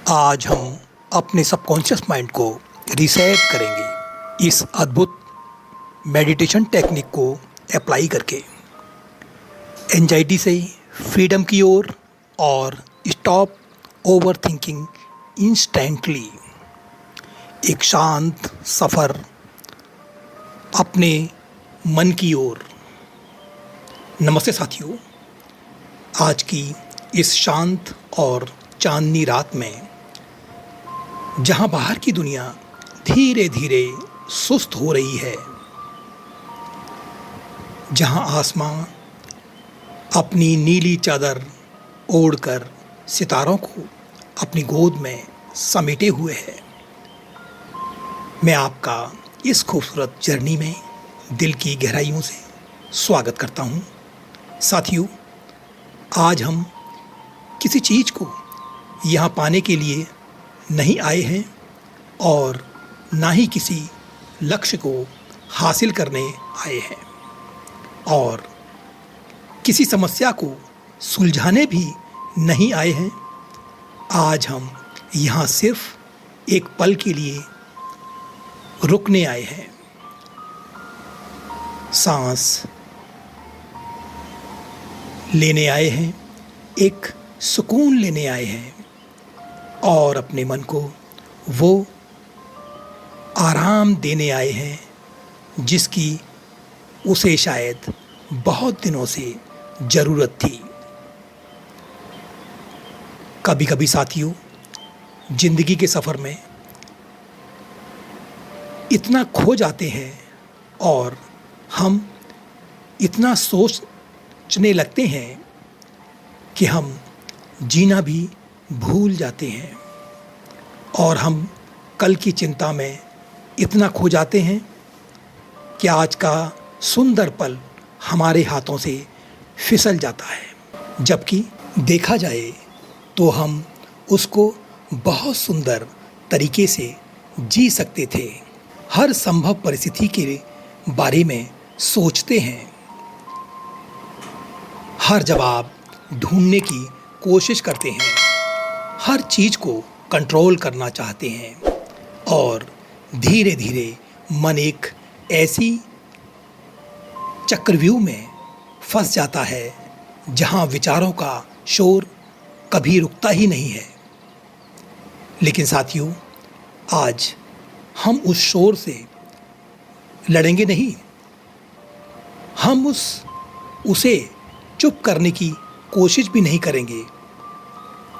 आज हम अपने सबकॉन्शियस माइंड को रीसेट करेंगे इस अद्भुत मेडिटेशन टेक्निक को अप्लाई करके एंजाइटी से फ्रीडम की ओर और स्टॉप ओवर थिंकिंग इंस्टेंटली। एक शांत सफ़र अपने मन की ओर। नमस्ते साथियों, आज की इस शांत और चांदनी रात में जहां बाहर की दुनिया धीरे धीरे सुस्त हो रही है, जहां आसमां अपनी नीली चादर ओढ़कर सितारों को अपनी गोद में समेटे हुए है, मैं आपका इस खूबसूरत जर्नी में दिल की गहराइयों से स्वागत करता हूं। साथियों, आज हम किसी चीज़ को यहाँ पाने के लिए नहीं आए हैं और ना ही किसी लक्ष्य को हासिल करने आए हैं और किसी समस्या को सुलझाने भी नहीं आए हैं। आज हम यहाँ सिर्फ एक पल के लिए रुकने आए हैं, सांस लेने आए हैं, एक सुकून लेने आए हैं और अपने मन को वो आराम देने आए हैं जिसकी उसे शायद बहुत दिनों से ज़रूरत थी। कभी कभी साथियों, ज़िंदगी के सफ़र में इतना खो जाते हैं और हम इतना सोचने लगते हैं कि हम जीना भी भूल जाते हैं और हम कल की चिंता में इतना खो जाते हैं कि आज का सुंदर पल हमारे हाथों से फिसल जाता है। जबकि देखा जाए तो हम उसको बहुत सुंदर तरीके से जी सकते थे। हर संभव परिस्थिति के बारे में सोचते हैं, हर जवाब ढूंढने की कोशिश करते हैं, हर चीज़ को कंट्रोल करना चाहते हैं और धीरे धीरे मन एक ऐसी चक्रव्यूह में फंस जाता है जहां विचारों का शोर कभी रुकता ही नहीं है। लेकिन साथियों, आज हम उस शोर से लड़ेंगे नहीं, हम उसे चुप करने की कोशिश भी नहीं करेंगे,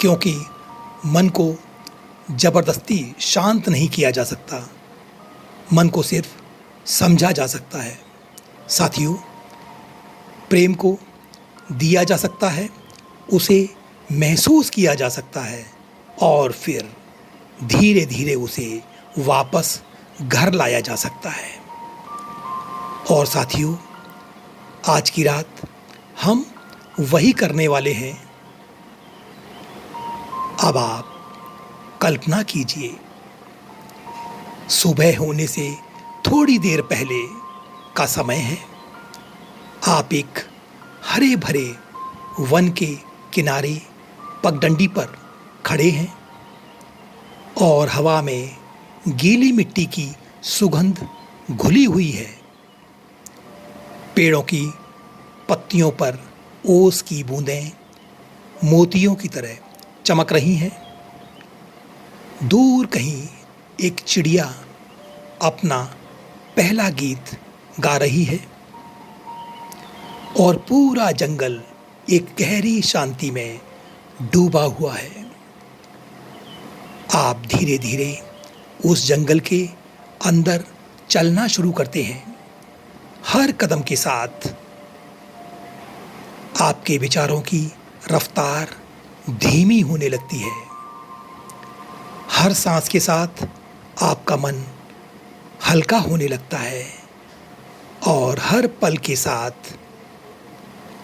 क्योंकि मन को ज़बरदस्ती शांत नहीं किया जा सकता, मन को सिर्फ समझा जा सकता है। साथियों, प्रेम को दिया जा सकता है, उसे महसूस किया जा सकता है और फिर धीरे धीरे उसे वापस घर लाया जा सकता है। और साथियों, आज की रात हम वही करने वाले हैं। अब आप कल्पना कीजिए, सुबह होने से थोड़ी देर पहले का समय है। आप एक हरे भरे वन के किनारे पगडंडी पर खड़े हैं और हवा में गीली मिट्टी की सुगंध घुली हुई है। पेड़ों की पत्तियों पर ओस की बूंदें मोतियों की तरह चमक रही हैं। दूर कहीं एक चिड़िया अपना पहला गीत गा रही है और पूरा जंगल एक गहरी शांति में डूबा हुआ है। आप धीरे धीरे उस जंगल के अंदर चलना शुरू करते हैं। हर कदम के साथ आपके विचारों की रफ्तार धीमी होने लगती है। हर सांस के साथ आपका मन हल्का होने लगता है और हर पल के साथ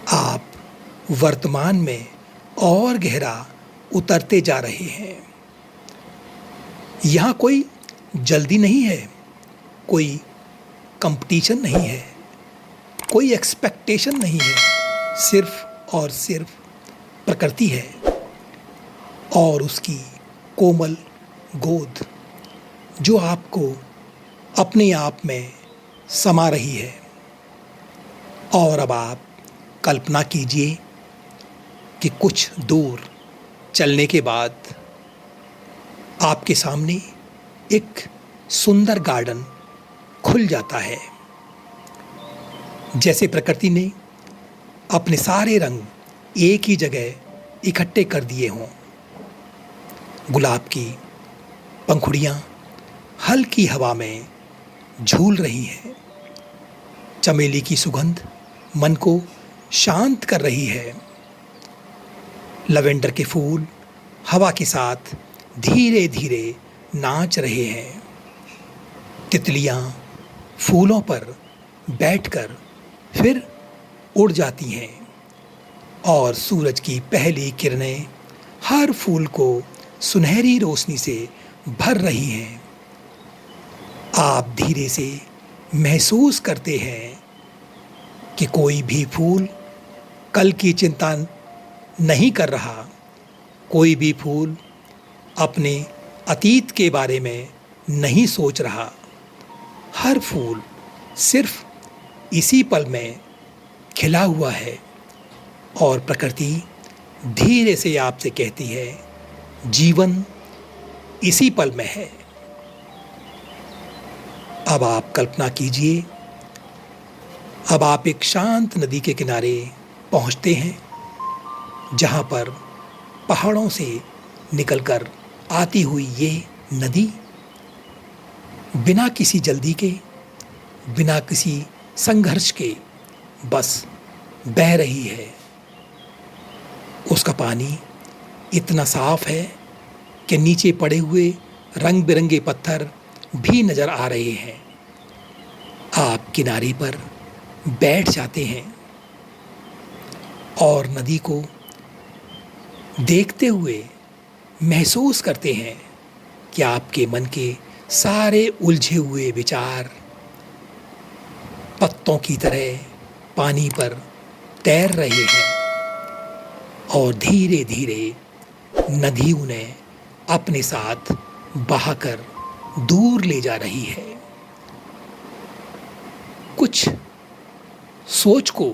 आप वर्तमान में और गहरा उतरते जा रहे हैं। यहाँ कोई जल्दी नहीं है, कोई कंपटीशन नहीं है, कोई एक्सपेक्टेशन नहीं है, सिर्फ और सिर्फ प्रकृति है और उसकी कोमल गोद जो आपको अपने आप में समा रही है। और अब आप कल्पना कीजिए कि कुछ दूर चलने के बाद आपके सामने एक सुंदर गार्डन खुल जाता है। जैसे प्रकृति ने अपने सारे रंग एक ही जगह इकट्ठे कर दिए हों। गुलाब की पंखुड़ियाँ हल्की हवा में झूल रही हैं। चमेली की सुगंध मन को शांत कर रही है। लवेंडर के फूल हवा के साथ धीरे धीरे नाच रहे हैं। तितलियाँ फूलों पर बैठकर फिर उड़ जाती हैं और सूरज की पहली किरणें हर फूल को सुनहरी रोशनी से भर रही हैं। आप धीरे से महसूस करते हैं कि कोई भी फूल कल की चिंता नहीं कर रहा। कोई भी फूल अपने अतीत के बारे में नहीं सोच रहा। हर फूल सिर्फ इसी पल में खिला हुआ है और प्रकृति धीरे से आपसे कहती है, जीवन इसी पल में है। अब आप कल्पना कीजिए, अब आप एक शांत नदी के किनारे पहुंचते हैं, जहां पर पहाड़ों से निकलकर आती हुई ये नदी बिना किसी जल्दी के, बिना किसी संघर्ष के बस बह रही है। उसका पानी इतना साफ है कि नीचे पड़े हुए रंग बिरंगे पत्थर भी नजर आ रहे हैं। आप किनारे पर बैठ जाते हैं और नदी को देखते हुए महसूस करते हैं कि आपके मन के सारे उलझे हुए विचार पत्तों की तरह पानी पर तैर रहे हैं और धीरे धीरे नदी उन्हें अपने साथ बहाकर दूर ले जा रही है। कुछ सोच को,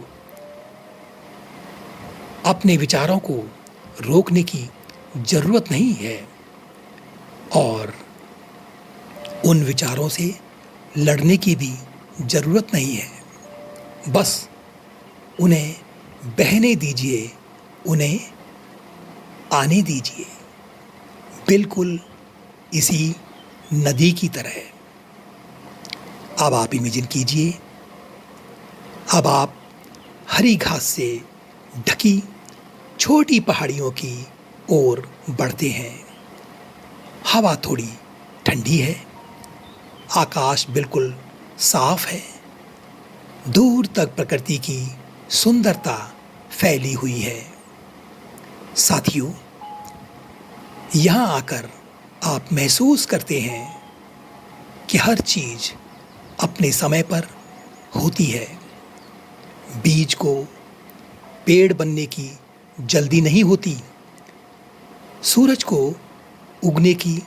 अपने विचारों को रोकने की जरूरत नहीं है और उन विचारों से लड़ने की भी जरूरत नहीं है। बस उन्हें बहने दीजिए, उन्हें आने दीजिए, बिल्कुल इसी नदी की तरह। अब आप इमेजिन कीजिए, अब आप हरी घास से ढकी छोटी पहाड़ियों की ओर बढ़ते हैं। हवा थोड़ी ठंडी है, आकाश बिल्कुल साफ है, दूर तक प्रकृति की सुंदरता फैली हुई है। साथियों, यहाँ आकर आप महसूस करते हैं कि हर चीज अपने समय पर होती है। बीज को पेड़ बनने की जल्दी नहीं होती, सूरज को उगने की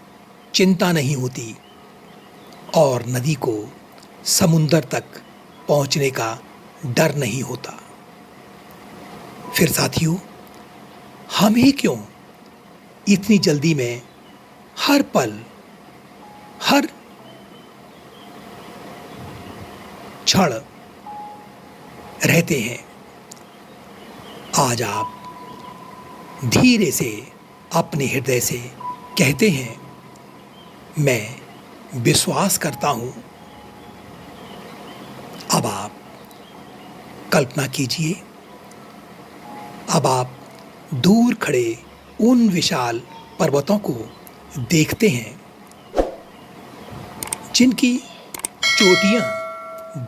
चिंता नहीं होती और नदी को समुंदर तक पहुंचने का डर नहीं होता। फिर साथियों, हमें क्यों इतनी जल्दी में हर पल, हर क्षण रहते हैं? आज आप धीरे से अपने हृदय से कहते हैं, मैं विश्वास करता हूं। अब आप कल्पना कीजिए, अब आप दूर खड़े उन विशाल पर्वतों को देखते हैं जिनकी चोटियां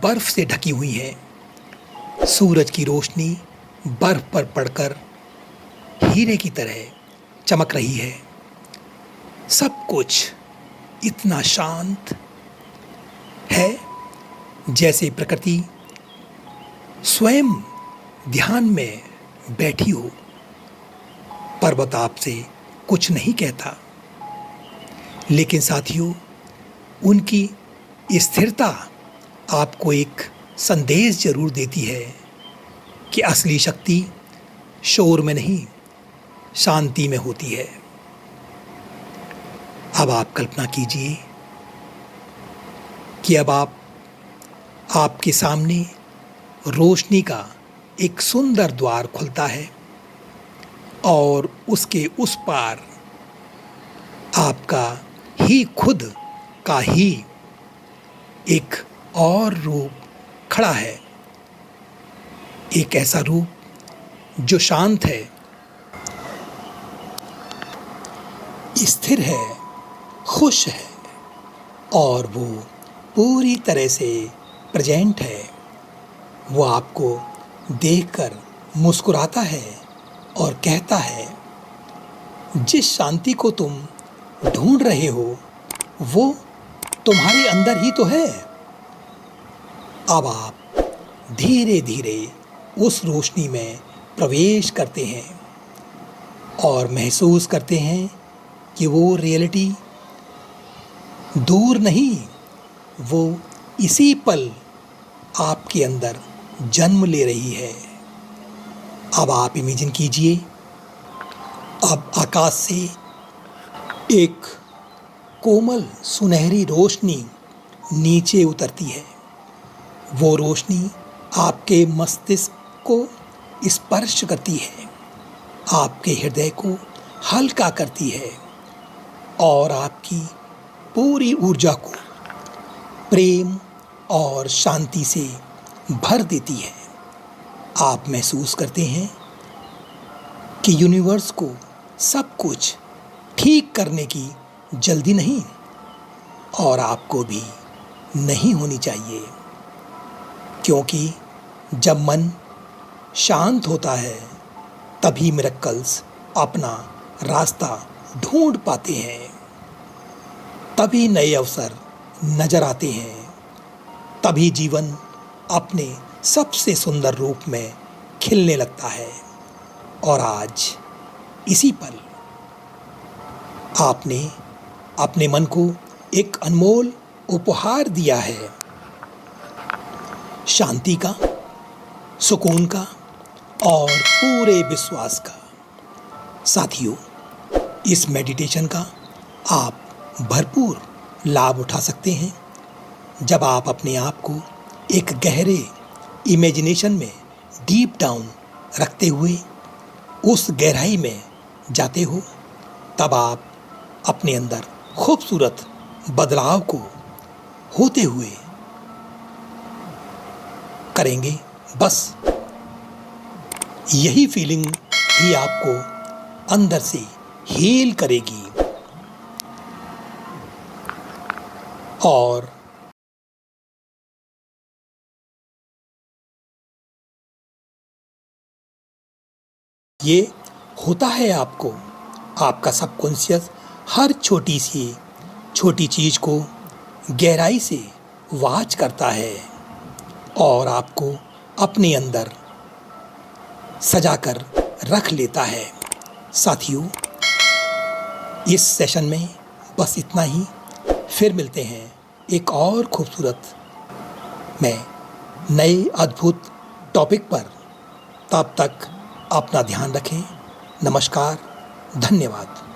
बर्फ से ढकी हुई हैं। सूरज की रोशनी बर्फ पर पड़कर हीरे की तरह चमक रही है। सब कुछ इतना शांत है जैसे प्रकृति स्वयं ध्यान में बैठी हो। पर्वत आपसे कुछ नहीं कहता, लेकिन साथियों, उनकी स्थिरता आपको एक संदेश जरूर देती है कि असली शक्ति शोर में नहीं, शांति में होती है। अब आप कल्पना कीजिए कि अब आपके सामने रोशनी का एक सुंदर द्वार खुलता है और उसके उस पार आपका ही खुद का ही एक और रूप खड़ा है। एक ऐसा रूप जो शांत है, स्थिर है, खुश है और वो पूरी तरह से प्रेजेंट है। वो आपको देखकर मुस्कुराता है और कहता है, जिस शांति को तुम ढूंढ रहे हो वो तुम्हारे अंदर ही तो है। अब आप धीरे धीरे उस रोशनी में प्रवेश करते हैं और महसूस करते हैं कि वो रियलिटी दूर नहीं, वो इसी पल आपके अंदर जन्म ले रही है। अब आप इमेजिन कीजिए, अब आकाश से एक कोमल सुनहरी रोशनी नीचे उतरती है। वो रोशनी आपके मस्तिष्क को स्पर्श करती है, आपके हृदय को हल्का करती है और आपकी पूरी ऊर्जा को प्रेम और शांति से भर देती है। आप महसूस करते हैं कि यूनिवर्स को सब कुछ ठीक करने की जल्दी नहीं और आपको भी नहीं होनी चाहिए, क्योंकि जब मन शांत होता है तभी मिरेकल्स अपना रास्ता ढूंढ पाते हैं, तभी नए अवसर नजर आते हैं, तभी जीवन अपने सबसे सुंदर रूप में खिलने लगता है। और आज इसी पल आपने अपने मन को एक अनमोल उपहार दिया है, शांति का, सुकून का और पूरे विश्वास का। साथियों, इस मेडिटेशन का आप भरपूर लाभ उठा सकते हैं जब आप अपने आप को एक गहरे इमेजिनेशन में डीप डाउन रखते हुए उस गहराई में जाते हो। तब आप अपने अंदर खूबसूरत बदलाव को होते हुए करेंगे। बस यही फीलिंग ही आपको अंदर से हील करेगी और ये होता है आपको, आपका सबकॉन्शियस हर छोटी चीज़ को गहराई से वॉच करता है और आपको अपने अंदर सजाकर रख लेता है। साथियों, इस सेशन में बस इतना ही। फिर मिलते हैं एक और खूबसूरत में नए अद्भुत टॉपिक पर। तब तक अपना ध्यान रखें। नमस्कार, धन्यवाद।